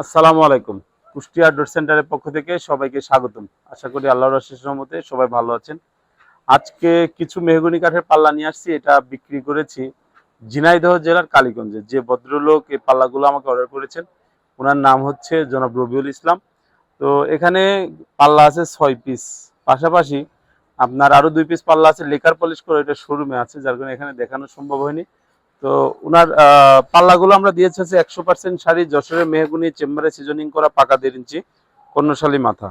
আসসালামু আলাইকুম। কুষ্টিয়া ডট সেন্টারের পক্ষ থেকে সবাইকে স্বাগতম। আশা করি আল্লাহর অশেষ রহমতে সবাই ভালো আছেন। আজকে কিছু মেহগনি কাঠের পাল্লা নিয়ে আসছি। এটা বিক্রি করেছি ঝিনাইদহ জেলার কালীগঞ্জে। যে ভদ্রলোক এই পাল্লাগুলো আমাকে অর্ডার করেছেন, ওনার নাম হচ্ছে জনাব রবিউল ইসলাম। তো এখানে পাল্লা আছে 6 পিস। পাশাপাশি আপনার আরো 2 পিস পাল্লা আছে লেকার পলিশ করে, এটা শোরুমে আছে, যার কারণে এখানে দেখানো সম্ভব হয়নি। তো উনার পাল্লাগুলো আমরা দিয়েছি হচ্ছে 100% শাড়ি, যশোরের মেহগুনি চেম্বারে সিজনিং করা, পাকা 1.5 ইঞ্চি কর্ণশালী মাথা,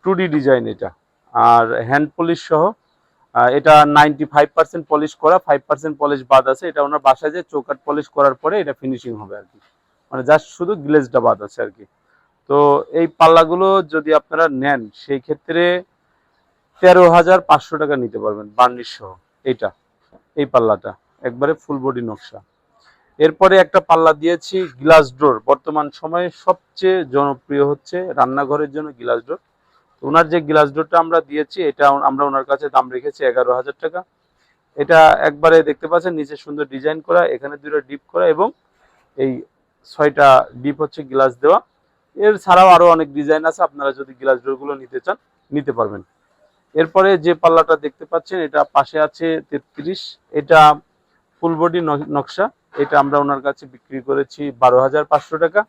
2D ডিজাইন এটা। আর হ্যান্ড পলিশ সহ এটা 95% পলিশ করা, 5% পলিশ বাদ আছে। এটা ওনার বাসায় যে চৌকাট পলিশ করার পরে এটা ফিনিশিং হবে আর কি, মানে জাস্ট শুধু গ্লেজটা বাদ আছে আর কি। তো এই পাল্লাগুলো যদি আপনারা নেন সেই ক্ষেত্রে 13,500 টাকা নিতে পারবেন বার্নিশ সহ। এইটা, এই পাল্লাটা একবারে ফুল বডি নকশা। এরপরে একটা পাল্লা দিয়েছি গ্লাস ডোর, বর্তমান সময়ে সবচেয়ে জনপ্রিয় হচ্ছে রান্নাঘরের জন্য গ্লাস ডোর। ওনার যে গ্লাস ডোরটা আমরা দিয়েছি, এটা আমরা ওনার কাছে দাম রেখেছি 11,000 টাকা। এটা একবারে দেখতে পাচ্ছেন নিচে সুন্দর ডিজাইন করা, এখানে 2টা ডিপ করা এবং এই 6টা ডিপ হচ্ছে গ্লাস দেওয়া। এর ছাড়াও আরো অনেক ডিজাইন আছে, আপনারা যদি গ্লাস ডোরগুলো নিতে চান নিতে পারবেন। এরপরে যে পাল্লাটা দেখতে পাচ্ছেন এটা পাশে আছে 33, এটা ফুল বডি নকশা। এটা আমরা ওনার কাছে বিক্রি করেছি 12,500 টাকা।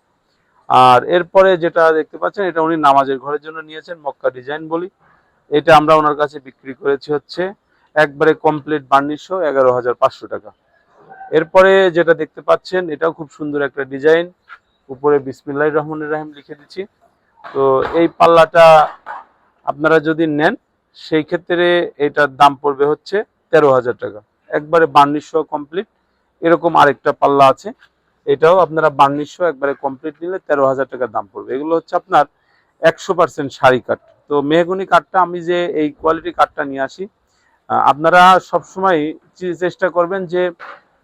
আর এরপরে যেটা দেখতে পাচ্ছেন এটা উনি নামাজের ঘরের জন্য নিয়েছেন, মক্কা ডিজাইন বলি। এটা আমরা ওনার কাছে বিক্রি করেছি হচ্ছে একবারে কমপ্লিট বার্নিশ 11,500 টাকা। এরপরে যেটা দেখতে পাচ্ছেন এটাও খুব সুন্দর একটা ডিজাইন, উপরে বিসমিল্লাহির রহমানির রহিম লিখে দিচ্ছি। তো এই পাল্লাটা আপনারা যদি নেন সেই ক্ষেত্রে এটার দাম পড়বে হচ্ছে 13,000 টাকা, একবারে বার্নিশ সহ কমপ্লিট। এরকম আরেকটা পাল্লা আছে, এটাও আপনারা বার্নিশ সহ একবারে কমপ্লিট নিলে 13,000 টাকা দাম পড়বে। এগুলো হচ্ছে আপনার 100% শাড়ি কাঠ। তো মেহগনি কাঠটা আমি যে এই কোয়ালিটি কাঠটা নিয়ে আসি, আপনারা সবসময় চেষ্টা করবেন যে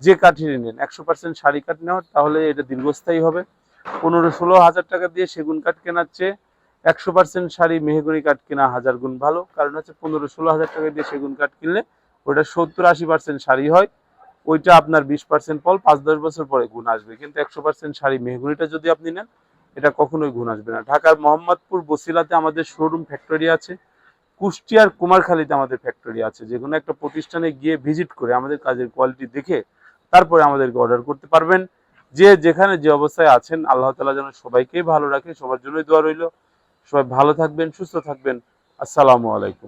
যে কাঠই নেন 100% শাড়ি কাঠ নেওয়ার, তাহলে এটা দীর্ঘস্থায়ী হবে। 15-16 হাজার টাকা দিয়ে সেগুন কাঠ কেনার চেয়ে 100% শাড়ি মেহগনি কাঠ কেনা 1000 গুণ ভালো। কারণ হচ্ছে 15-16 হাজার টাকা দিয়ে সেগুন কাঠ কিনলে ওটা 70-80% শাড়ি হয়, ওইটা আপনার 20% ফল 5-10 বছর পরে গুণ আসবে। কিন্তু 100% শাড়ি মেহগনিটা যদি আপনি নেন, এটা কখনোই গুণ আসবে না। ঢাকার মোহাম্মদপুর বসিলাতে আমাদের শোরুম ফ্যাক্টরি আছে, কুষ্টিয়ার কুমারখালীতে আমাদের ফ্যাক্টরি আছে। যে কোনো একটা প্রতিষ্ঠানে গিয়ে ভিজিট করে আমাদের কাজের কোয়ালিটি দেখে তারপরে আমাদেরকে অর্ডার করতে পারবেন। যে যেখানে যে অবস্থায় আছেন, আল্লাহ তাআলা যেন সবাইকেই ভালো রাখে, সবার জন্যই দোয়া রইল। সবাই ভালো থাকবেন, সুস্থ থাকবেন। আসসালামু আলাইকুম।